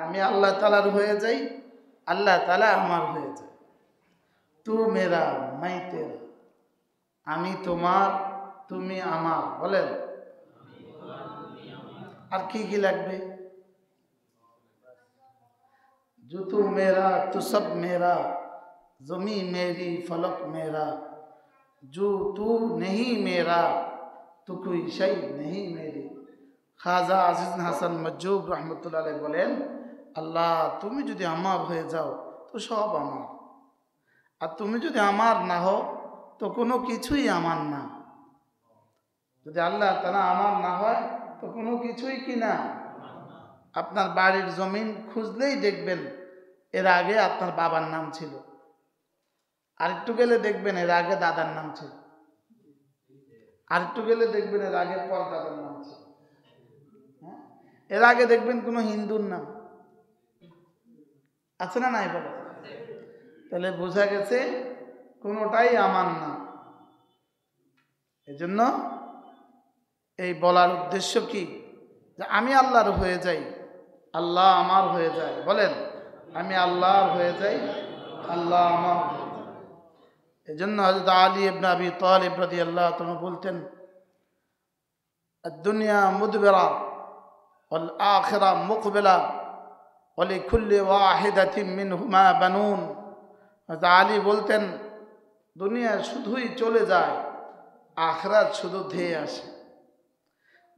আমি আল্লাহ তাআলার হয়ে যাই, আল্লাহ তাআলা আমার হয়ে যায়। তু মেরা মাই তেরা, আমি তোমার তুমি আমার। বলেন আর কি কি লাগবে? जो तू मेरा तू सब मेरा, जमी मेरी फलक मेरा, जो तू नहीं मेरा तो कोई शै नहीं मेरी। খাজা আজিজ হাসান মজ্জুব রহমতুল্লাহ আলাইহি বলেন, আল্লাহ তুমি যদি আমার হয়ে যাও তো সব আমার, আর তুমি যদি আমার না হও তো কোনো কিছুই আমার না। যদি আল্লাহ তাআলা আমার না হয় তো কোনো কিছুই কি না। আপনার বাড়ির জমিন খুঁজলেই দেখবেন এর আগে আপনার বাবার নাম ছিল, আরেকটু গেলে দেখবেন এর আগে দাদার নাম ছিল, আরেকটু গেলে দেখবেন এর আগে পরদাদার নাম ছিল, এর আগে দেখবেন কোনো হিন্দুর নাম আছে না নাই বলে। তাহলে বোঝা গেছে কোনোটাই আমার না। এজন্য এই বলার উদ্দেশ্য কি, যে আমি আল্লাহর হয়ে যাই, আল্লাহ আমার হয়ে যায়। বলেন আমি আল্লাহর হয়ে যাই, আল্লাহ আমার হয়ে যায়। এজন্য হযরত আলী ইবনে আবি তালিব রাদিয়াল্লাহু তাআলা বলতেন, আদ-দুনিয়া মুদবিরা ওয়াল আখিরা মুকবিলা ওয়া লিকুল্লি ওয়াহিদাতিন মিনহুমা বানুন। হযরত আলী বলতেন, দুনিয়া শুধুই চলে যায়, আখিরাত শুধু ধেয়ে আসে।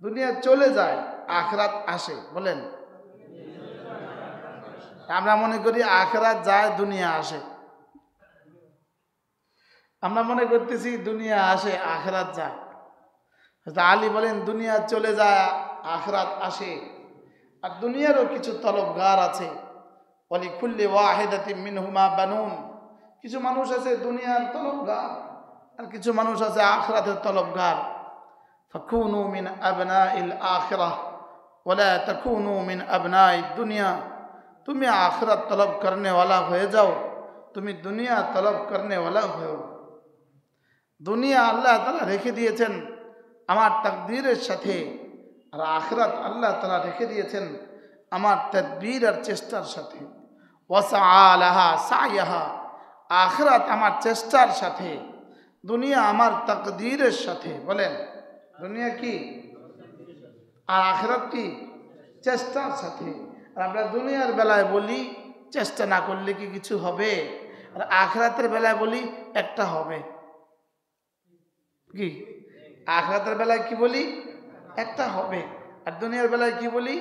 দুনিয়া চলে যায়, আখিরাত আসে। বলেন আমরা মনে করি আখিরাত যায় দুনিয়া আসে, আমরা মনে করতেছি দুনিয়া আসে আখিরাত যায়। আলী বলেন দুনিয়া চলে যায়, আখিরাত আসে। আর দুনিয়ারও কিছু তলবগার আছে, ওয়ালিকুল্লি ওয়াহিদাতিন মিনহুমা বানুন। কিছু মানুষ আছে দুনিয়ার তলবগার, আর কিছু মানুষ আছে আখিরাতের তলবগার। ফাকুনু মিন আবনাইল আখিরাহ ওয়ালা তাকুনু মিন আবনাইদ দুনিয়া। তুমি আখিরাত তলব করনে वाला হয়ে যাও, তুমি দুনিয়া তলব করনে वाला হও। দুনিয়া আল্লাহ তাআলা রেখে দিয়েছেন আমার তাকদীরের সাথে, আর আখিরাত আল্লাহ তাআলা রেখে দিয়েছেন আমার তাদবীর আর চেষ্টার সাথে। ওয়াসআ লাহা সাইয়াহা, আখিরাত আমার চেষ্টার সাথে, দুনিয়া আমার তাকদীরের সাথে। বলেন দুনিয়া কি আর আখিরাত কি? চেষ্টার সাথে। আর আমরা দুনিয়ার বেলায় বলি চেষ্টা না করলে কি কিছু হবে, আর আখিরাতের বেলায় বলি একটা হবে। কি আখিরাতের বেলায় কি বলি? একটা হবে। আর দুনিয়ার বেলায় কি বলি?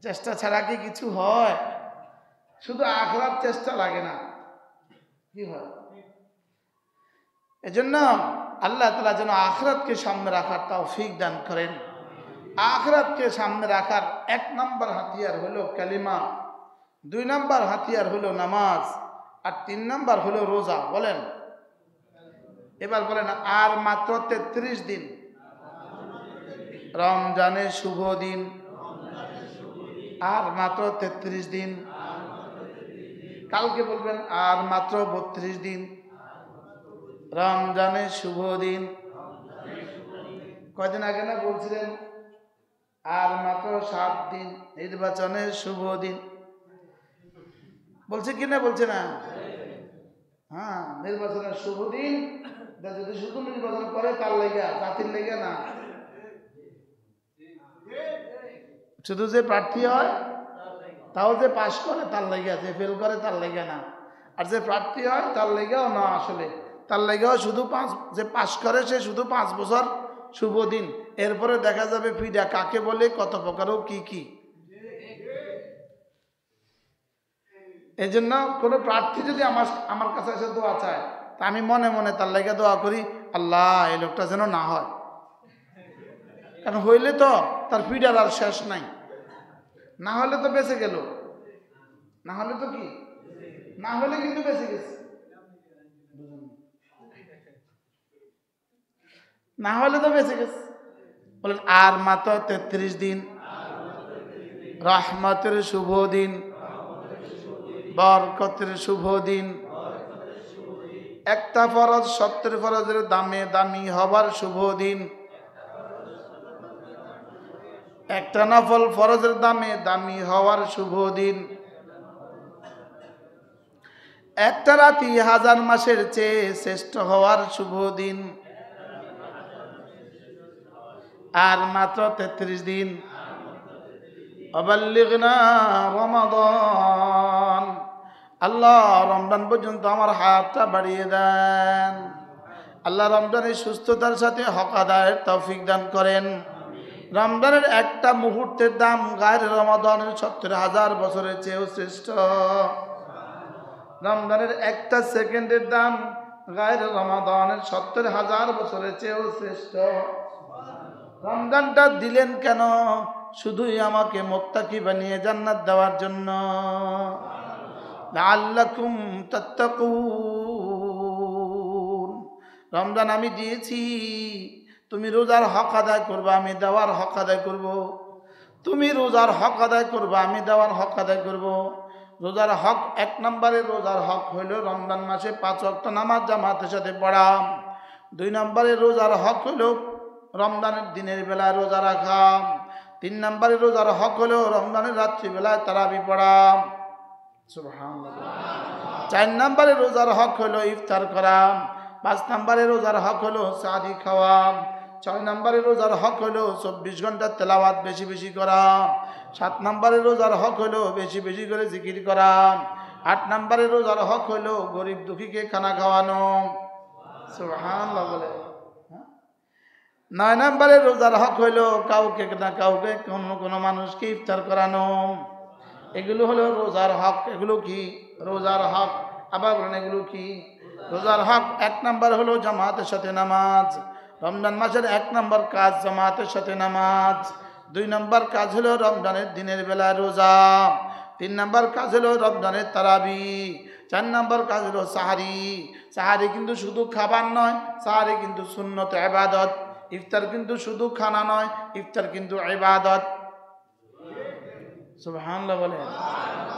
চেষ্টা ছাড়া কি কিছু হয়? শুধু আখিরাত চেষ্টা লাগে না, কি হয়? এজন্য আল্লাহ তাআলা যেন আখিরাতকে সামনে রাখার তৌফিক দান করেন। আখিরাতকে সামনে রাখার 1 নম্বর হাতিয়ার হলো কালিমা, 2 নম্বর হাতিয়ার হলো নামাজ, আর 3 নম্বর হলো রোজা। বলেন এবার বলেন, আর মাত্র 33 দিন রমজানের শুভ দিন, আর মাত্র 33 দিন। কালকে বলবেন আর মাত্র 32 দিন রমজানের শুভ দিন। কয়দিন আগে না বলছিলেন আর মাত্র 7 দিন নির্বাচনের শুভ দিন। বলছে কি না? বলছে না? হ্যাঁ, নির্বাচনের শুভ দিন। যদি শুধু নির্বাচন করে তার লেগে, জাতির লেগে না, শুধু যে প্রার্থী হয় তাও যে পাশ করে তার লেগে, যে ফেল করে তার লেগে না। আর যে প্রার্থী হয় তার লেগেও না, আসলে তার লেগেও শুধু যে পাশ করে সে শুধু 5 বছর শুভ দিন। এরপরে দেখা যাবে ফিডা কাকে বলে, কত প্রকারও কি কি। এই জন্য কোনো প্রার্থী যদি আমার কাছে এসে দোয়া চায়, তা আমি মনে মনে তার লেগে দোয়া করি, আল্লাহ এই লোকটা যেন না হয়। কারণ হইলে তো তার ফিডার আর শেষ নাই, না হলে তো বেঁচে গেল, না হলে তো কি, না হলে কিন্তু বেঁচে গেছে, না হলে তো বেঁচে গেছে। বলেন আর মাত্র 33 দিন রহমতের শুভ দিন, বরকতের শুভ দিন, একটা ফরজ 70 ফরজের দামে দামি হবার শুভ দিন। একটা নফল ফরজের দামে দামি হওয়ার শুভ দিন, একটা রাতি 1000 মাসের চেয়ে শ্রেষ্ঠ হওয়ার শুভ দিন, আর মাত্র 33 দিন। অবাল্লিগনা রমাদান, আল্লাহ রমজান পর্যন্ত আমার হাতটা বাড়িয়ে দেন। আল্লাহ রমজানের সুস্থতার সাথে হক আদায়ের তৌফিক দান করেন। রমজানের একটা মুহূর্তের দাম গায়ের রমাদানের 70,000 বছরের চেয়েও শ্রেষ্ঠ। রমজানের একটা সেকেন্ডের দাম গায়ের রমাদানের 70,000 বছরের চেয়েও শ্রেষ্ঠ। রমজানটা দিলেন কেন? শুধুই আমাকে মুত্তাকি বানিয়ে জান্নাত দেওয়ার জন্য। লাআল্লাকুম তাত্তাকুন। রমজান আমি দিয়েছি, তুমি রোজার হক আদায় করবে, আমি দেওয়ার হক আদায় করব। তুমি রোজার হক আদায় করবে, আমি দেওয়ার হক আদায় করব। রোজার হক, 1 নম্বরে রোজার হক হইল রমজান মাসে 5 ওয়াক্ত নামাজ জামাতের সাথে পড়া। 2 নম্বরে রোজার হক হইল রমজানের দিনের বেলায় রোজা রাখা। 3 নম্বরে রোজার হক হলো রমজানের রাত্রিবেলায় তারাবি পড়া। সুবহানাল্লাহ। 4 নম্বরে রোজার হক হলো ইফতার করা। 5 নম্বরে রোজার হক হলো সাদি খাওয়া। 6 নম্বরে রোজার হক হলো 24 ঘন্টা তেলাওয়াত বেশি বেশি করা। 7 নম্বরে রোজার হক হলো বেশি বেশি করে জিকির করা। 8 নম্বরে রোজার হক হলো গরিব দুঃখীকে খানা খাওয়ানো। সুবহানাল্লাহ বলে। 9 নম্বরে রোজার হক হইলো কাউকে না কাউকে কোনো মানুষকে ইফতার করানো। এগুলো হলো রোজার হক। এগুলো কি? রোজার হক। আবার বলেন এগুলো কি? রোজার হক। 1 নম্বর হলো জামাতের সাথে নামাজ। রমজান মাসের 1 নম্বর কাজ জামাতের সাথে নামাজ। 2 নম্বর কাজ হলো রমজানের দিনের বেলায় রোজা। 3 নম্বর কাজ হলো রমজানের তারাবি। 4 নম্বর কাজ হলো সাহারি। সাহারি কিন্তু শুধু খাবার নয়, সাহারি কিন্তু সুন্নত ইবাদত। ইফতার কিন্তু শুধু খানা নয়, ইফতার কিন্তু ইবাদত। সুবহানাল্লাহ বলে।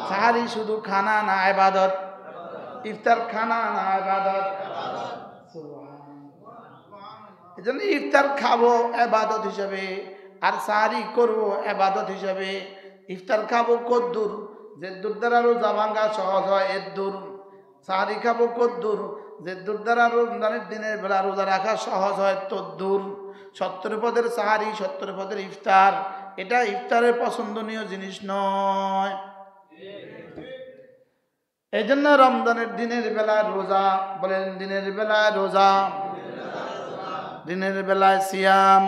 সাহারি শুধু খানা না ইবাদত, ইফতার খানা না ইবাদত। সুবহানাল্লাহ। এজন্য ইফতার খাবো ইবাদত হিসাবে, আর সাহারি করবো ইবাদত হিসাবে। ইফতার খাবো কদ্দুর, যে দূর দ্বারা রোজা ভাঙ্গা সহজ হয় এর দূর। সাহারি খাবো কদ্দুর, যে দূর দ্বারা রমজানের দিনের বেলা রোজা রাখা সহজ হয় তদ্দুর। 70 পদের সাহারি, 70 পদের ইফতার, এটা ইফতারের পছন্দনীয় জিনিস নয়। এই জন্য রমজানের দিনের বেলা রোজা, বলেন দিনের বেলায় রোজা, দিনের বেলায় সিয়াম,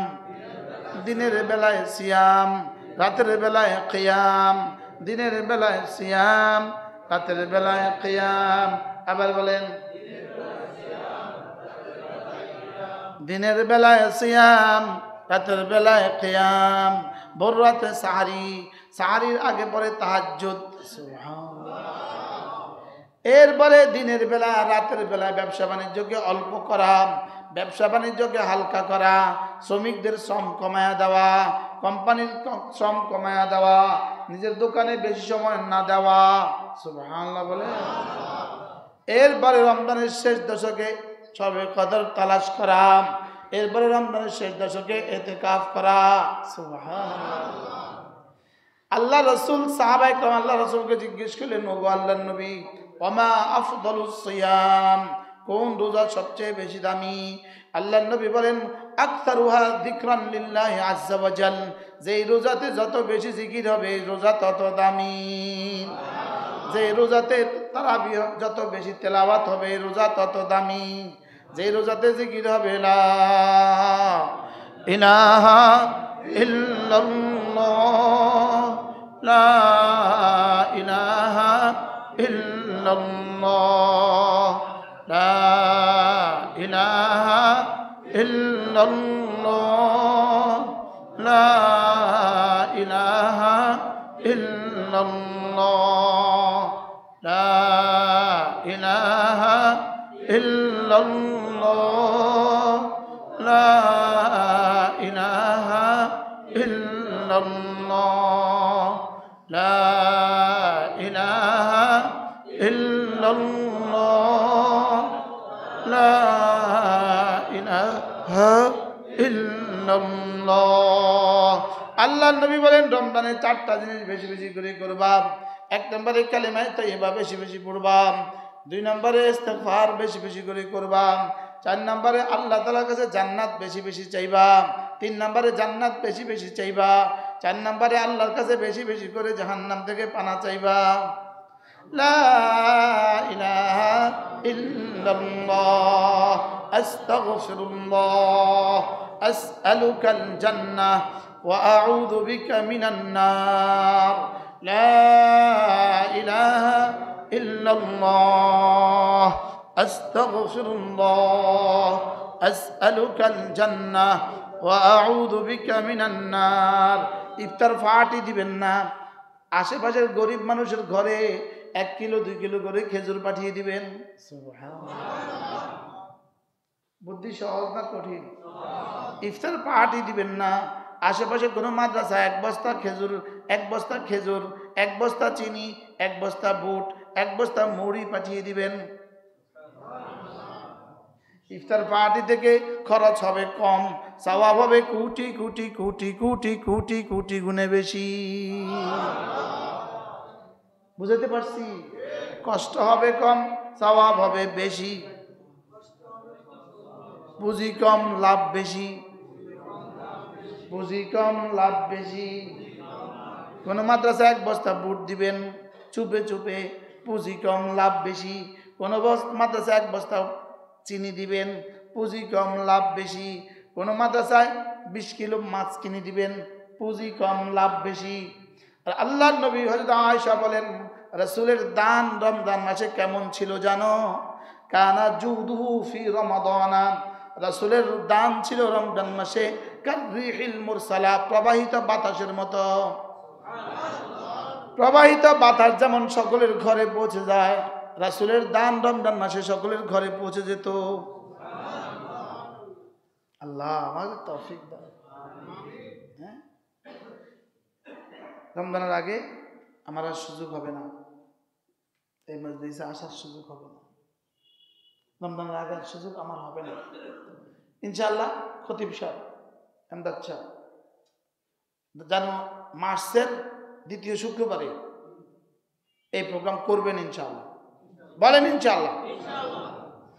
দিনের বেলায় সিয়াম, রাতের বেলায় কিয়াম, দিনের বেলায় সিয়াম, রাতের বেলায় কিয়াম। আবার বলেন দিনের বেলায় সিয়াম, রাতের বেলায় কিয়াম, ভোর রাতে সাহারি, সাহারির আগে পরে তাহাজ্জুদ। এরপরে দিনের বেলা রাতের বেলায় ব্যবসা বাণিজ্যকে অল্প করা, ব্যবসা বাণিজ্যকে হালকা করা, শ্রমিকদের শ্রম কমায়া দেওয়া, কোম্পানির শ্রম কমায়া দেওয়া, নিজের দোকানে বেশি সময় না দেওয়া। সুবহানাল্লাহ বলে। এরপরে রমজানের শেষ দশকে সবে কদর তালাশ করা, এরপরে রমজানের শেষ দশকে ইতিকাফ করা। সুবহানাল্লাহ। আল্লাহ রসুল সাহাবায়ে কেরাম আল্লাহ রসুলকে জিজ্ঞেস করলেন, ওগো আল্লাহর নবী, ওমা আফদলুস সিয়াম, কোন রোজা সবচেয়ে বেশি দামি? আল্লাহর নবী বলেন, আকতারুহা যিকরান লিল্লাহি আযজা ওয়া জাল, যে রোজাতে যত বেশি জিকির হবে রোজা তত দামি। যে রোজাতে তারাবিহ যত বেশি তেলাওয়াত হবে রোজা তত দামি। যে রোজাতে জিকির হবে লা ইলাহা ইল্লাল্লাহ, লা ইলাহা ইল্লাল্লাহ, লা ইলাহা ইল্লাল্লাহ, লা ইলাহা ইল্লাল্লাহ, লা ইলাহা ইল্লাল্লাহ, লা ইলাহা ইল্লাল্লাহ, লা ইলাহা ইল্লাল্লাহ, লা ইলাহা ইল্লাল্লাহ। আল্লাহ নবী বলেন রমজানে 4টা জিনিস বেশি বেশি করে করবা। 1 নম্বরে কালিমায়ে তাইয়্যিবা বেশি বেশি পড়বা। 2 নম্বরে ইস্তিগফার বেশি বেশি করে করবা। 4 নম্বরে আল্লাহ তাআলার কাছে জান্নাত বেশি বেশি চাইবা। 3 নম্বরে জান্নাত বেশি বেশি চাইবা। 4 নম্বরে আল্লাহর কাছে বেশি বেশি করে জাহান্নাম থেকে পানা চাইবা। লা ইলাহা ইল্লাল্লাহ আস্তাগফিরুল্লাহ আসআলুকাল জান্নাহ ওয়া আউযু বিকা মিনান নার। লা ইলাহা ইল্লাল্লাহ আস্তাগফিরুল্লাহ আসআলুকাল জান্নাহ ওয়া আউযু বিকা মিনান নার। ইফতার পার্টি দিবেন না, আশেপাশের গরিব মানুষের ঘরে 1 কিলো 2 কিলো করে খেজুর পাঠিয়ে দিবেন। বুদ্ধি সহজ না কঠিন? ইফতার পার্টি দিবেন না, আশেপাশে কোনো মাদ্রাসা 1 বস্তা খেজুর, 1 বস্তা খেজুর, 1 বস্তা চিনি, 1 বস্তা বুট, 1 বস্তা মুড়ি পাঠিয়ে দিবেন। ইফতার পার্টি থেকে খরচ হবে কম, সওয়াব হবে কোটি কোটি কোটি কোটি কোটি কোটি গুণে বেশি। বুঝাতে পারছি? কষ্ট হবে কম, সওয়াব হবে বেশি। পুঁজি কম লাভ বেশি, পুঁজি কম লাভ বেশি। কোন মাদ্রাসা 1 বস্তা বুট দিবেন চুপে চুপে, পুঁজি কম লাভ বেশি। কোন মাদ্রাসা 1 বস্তা চিনি দিবেন, পুঁজি কম লাভ বেশি। কোন মাদ্রাসায় 20 কিলো মাছ কিনে দিবেন, পুঁজি কম লাভ বেশি। আর আল্লাহর নবী হযরত আয়েশা বলেন রাসূলের দান রমজান মাসে কেমন ছিল জানো? কানা জুদুহু ফি রমাদানা, রাসূলের দান ছিল রমজান মাসে কাররিহিল মুরসালা, প্রবাহিত বাতাসের মতো। প্রবাহিত বাতাস যেমন সকলের ঘরে পৌঁছে যায়, রাসূলের দান রমজান মাসে সকলের ঘরে পৌঁছে যেত। আল্লাহ আমাদের তৌফিক দান। হ্যাঁ, রমজানের আগে আমার আর সুযোগ হবে না, এই মজলিসে আসার সুযোগ হবে না। রমজানের আগে সুযোগ আমার হবে না ইনশাআল্লাহ। খতিব সাহেব, এমদাদ সাহেব যেন মার্চের 2য় শুক্রবারে এই প্রোগ্রাম করবেন ইনশাআল্লাহ। বলেন ইনশাআল্লাহ,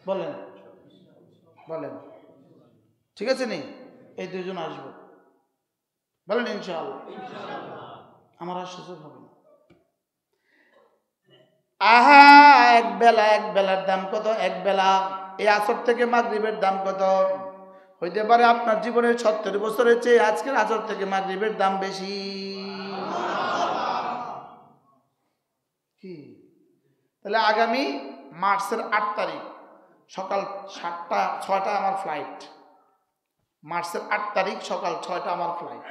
বলেন বলেন, ঠিক আছে নি? এই 2 জন আসবো, বলেন ইনশাআল্লাহ। আমার আর সুযোগ হবে না। আহা, এক বেলার দাম কত? 1 বেলা, এই আসর থেকে মাগরিবের দাম কত? হইতে পারে আপনার জীবনের 70 বছরের চেয়ে আজকের আসর থেকে মাগরিবের দাম বেশি। কি? তাহলে আগামী মার্চের 8 তারিখ সকাল 6টা আমার ফ্লাইট। মার্চের 8 তারিখ সকাল 6টা আমার ফ্লাইট।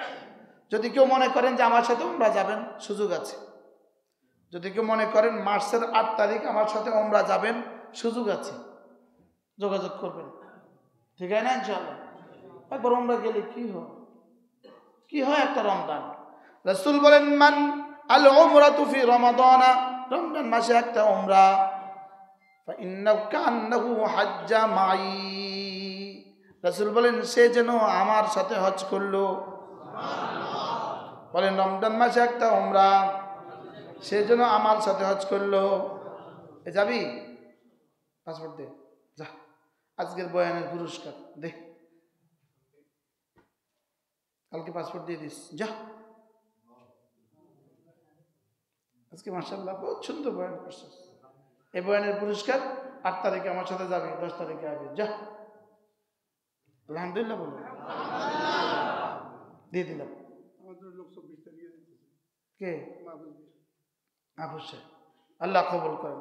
যদি কেউ মনে করেন যে আমার সাথে উমরা যাবেন, সুযোগ আছে। যদি কেউ মনে করেন মার্চের 8 তারিখ আমার সাথে উমরা যাবেন, সুযোগ আছে, যোগাযোগ করবেন। ঠিক আছে না? ইনশাআল্লাহ একবার উমরা গেলে কি হয়, কি হয় একটা রমজান। রাসূল বলেন মান আল উমরাতু ফি রমাদানা, রমজান মাসে একটা উমরা, ফা ইন্নাহু কান্নাহু হাজ্জা মাই, রাসূল বলেন সে যেন আমার সাথে হজ করলো। বলেন রমজান মাসে একটা উমরা, সে যেন আমার সাথে হজ করলো। এ যাবি? পাসপোর্ট দে, যা, আজকের বয়ানের পুরস্কার দে, কালকে পাসপোর্ট দিয়ে দিস, যা। আজকে মাশাআল্লাহ বহুত সুন্দর বয়ান করছিস, এই বয়ানের পুরস্কার 8 তারিখে আমার সাথে যাবি, 10 তারিখে আসবি, যা। আলহামদুলিল্লাহ বলুন, দিয়ে দিলাম। কে? মাহফুজ, আল্লাহ কবুল করেন,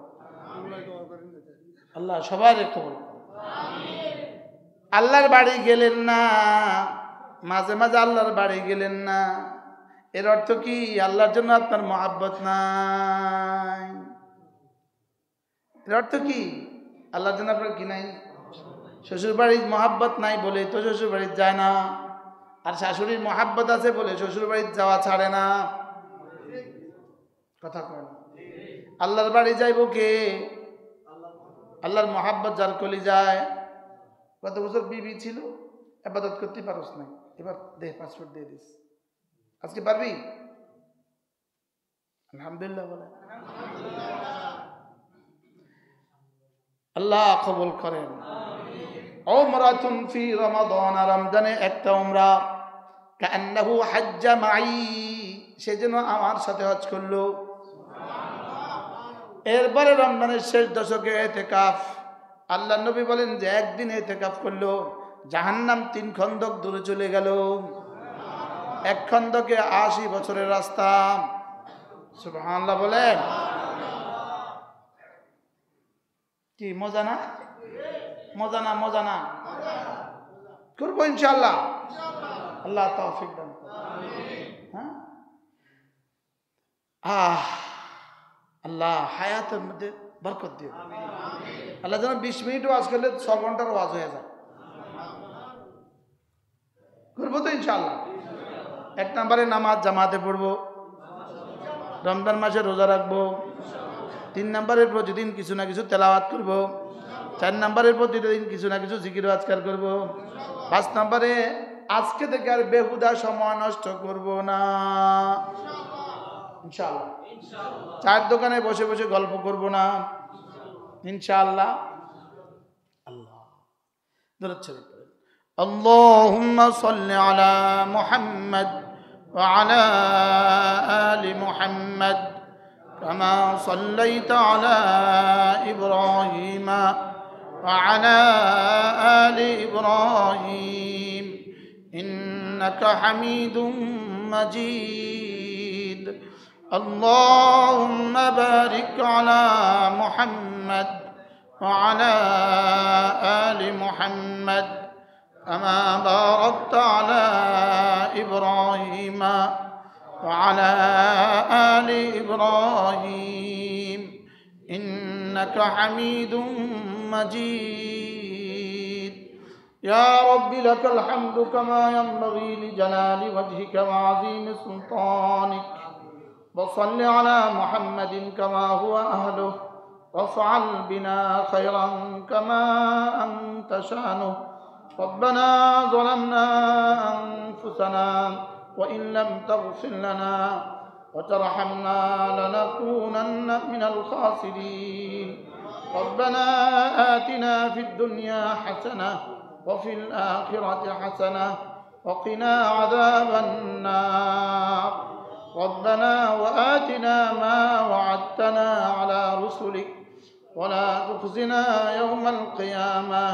আল্লাহ সবার কবুল করেন। আল্লাহর বাড়ি গেলেন না, মাঝে মাঝে আল্লাহর বাড়ি গেলেন না, এর অর্থ কি? আল্লাহর জন্য আপনার মহাব্বত নাই। এর অর্থ কি? আল্লাহর জন্য আপনার কি নাই? শ্বশুর বাড়ির মহাব্বত নাই বলে তো শ্বশুর বাড়ি যায় না, আর শাশুড়ির মহাব্বত আছে বলে শ্বশুর বাড়ি যাওয়া ছাড়ে না। কথা কয় না? আল্লাহর বাড়ি যাইব কে? আল্লাহর মহাব্বত যার কলি যায়। কত বছর বিবি ছিল, ইবাদত করতে পারস নাই, এবার দে পাসপোর্ট দিয়ে দিস, আজকে পারবি? আলহামদুলিল্লাহ বলে। আল্লাহ কবুল করেন। উমরাতুন ফি রমাদান, রমজানে একটা উমরা, কান্নাহু হাজ্জা মাই, সে যেন আমার সাথে হজ করলো। এরপরে রমজানের শেষ দশকে ইতিকাফ, আল্লাহ নবী বলেন যে একদিন ইতিকাফ করলো জাহান্নাম 3 খন্দক দূরে চলে গেল। 1 খন্দকে 80 বছরের রাস্তা। সুবহানাল্লাহ বলেন। কি মজা না? মজা না? মজা না? করবো ইনশাআল্লাহ। আল্লাহ তৌফিক দান করুন। হ্যাঁ, আল্লাহ হায়াতের মধ্যে বরকত দিয়ে আল্লাহ যেন 20 মিনিট ওয়াজ করলে 6 ঘন্টার ওয়াজ হয়ে যায়। করবো তো ইনশাআল্লাহ। 1 নম্বরে নামাজ জামাতে পড়বো, রমজান মাসে রোজা রাখবো। 3 নম্বরে প্রতিদিন কিছু না কিছু তেলাওয়াত করবো। 4 নম্বরে প্রতিদিন কিছু না কিছু জিকির আজকার করবো। 5 নম্বরে আজকে থেকে আর বেহুদা সময় নষ্ট করব না ইনশাআল্লাহ। চায়ের দোকানে বসে বসে গল্প করব না ইনশাআল্লাহ। আল্লাহ দরুদ শরীফ পড়েন। আল্লাহুম্মা সাল্লি আলা মুহাম্মাদ ওয়া আলা আলি মুহাম্মাদ কামা সাল্লাইতা আলা ইব্রাহিমা ওয়া আলা আলি ইব্রাহিম ইন্নাকা হামিদুম মাজিদ। اللهم بارك على محمد وعلى آل محمد كما باركت على إبراهيم وعلى آل إبراهيم إنك حميد مجيد. يا رب لك الحمد كما ينبغي لجلال وجهك وعظيم سلطانك. وصل على محمد كما هو أهله وافعل بنا خيرا كما أنت شأنه. ربنا ظلمنا أنفسنا وإن لم تغفر لنا وترحمنا لنكونن من الخاسرين. ربنا آتنا في الدنيا حسنة وفي الآخرة حسنة وقنا عذاب النار. ربنا وآتنا ما وعدتنا على رسلك ولا تخزنا يوم القيامة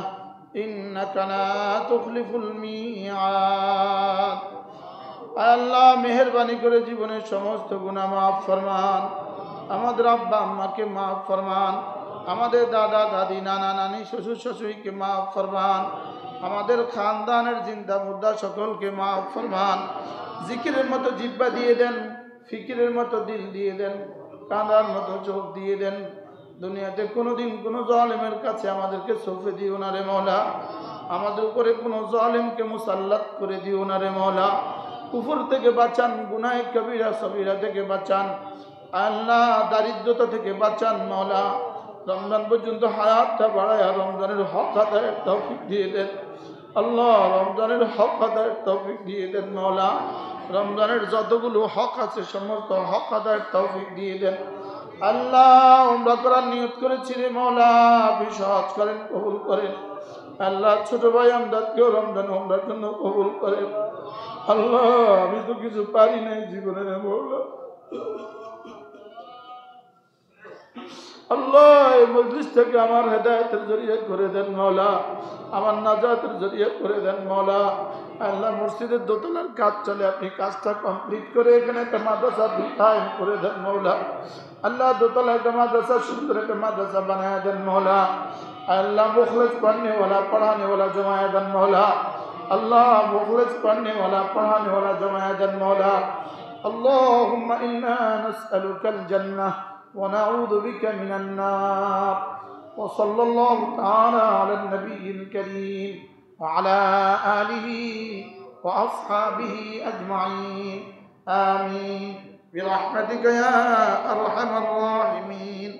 إنك لا تخلف الميعاد. আল্লাহ মেহেরবানি করে জীবনের সমস্ত গুনাহ মাফ ফরমান। আমাদের আব্বা আম্মাকে মাফ ফরমান। আমাদের দাদা দাদি নানা নানি শ্বশুর শাশুড়িকে মাফ ফরমান। আমাদের খানদানের জিন্দা মুর্দা সকলকে মাফ ফরমান। জিকিরের মতো জিহ্বা দিয়ে দেন, ফিকিরের মতো দিল দিয়ে দেন, কাঁদার মতো চোখ দিয়ে দেন। দুনিয়াতে কোনোদিন কোনো জালেমের কাছে আমাদেরকে সঁপে দিও না রে মওলা। আমাদের উপরে কোনো জালেমকে মুসাল্লাত করে দিও না রে মওলা। কুফর থেকে বাঁচান, গুনাহ কবিরা সগীরা থেকে বাঁচান আল্লাহ, দারিদ্রতা থেকে বাঁচান মওলা। রমজান পর্যন্ত হায়াতটা বাড়ায় রমজানের হক আদায়ের তৌফিক দিয়ে দেন আল্লাহ। রমজানের হক আদায়ের তৌফিক দিয়ে দেন মওলা। রমজানের যতগুলো হক আছে সমস্ত হক আদায়ের তৌফিক দিয়ে দেন আল্লাহ। উমরা করার নিয়ত করেছি রে মওলা, আপনি সহজ করেন, কবুল করেন আল্লাহ। ছোট ভাই আমদাদকেও রমজান উমরার জন্য কবুল করেন আল্লাহ। আমি তো কিছু পারি নাই জীবনে রে মওলা। আল্লাহ এই মজলিস থেকে আমার হেদায়েতের জরিয়া করে দেন মওলা, আমার নাজাতের জরিয়া করে দেন মওলা। আল্লাহ মসজিদের দোতলার কাজ চলে, আপনি কাজটা কমপ্লিট করে এখানে একটা মাদ্রাসা কায়েম করে দেন মওলা। আল্লাহ দোতলা একটা মাদ্রাসা, সুন্দর একটা মাদ্রাসা বানায় দেন মওলা। আল্লাহ মুখলিস পढ़ने वाला पढ़ाने वाला जमाया देन मौला। अल्लाह मुखलिस पढ़ने वाला पढ़ाने वाला जमाया देन मौला। अल्लाहुम्मा इन्ना नस्अलुकल जन्नह ونعوذ بك من النار. وصلى الله تعالى على النبي الكريم وعلى آله وأصحابه أجمعين آمين برحمتك يا أرحم الراحمين.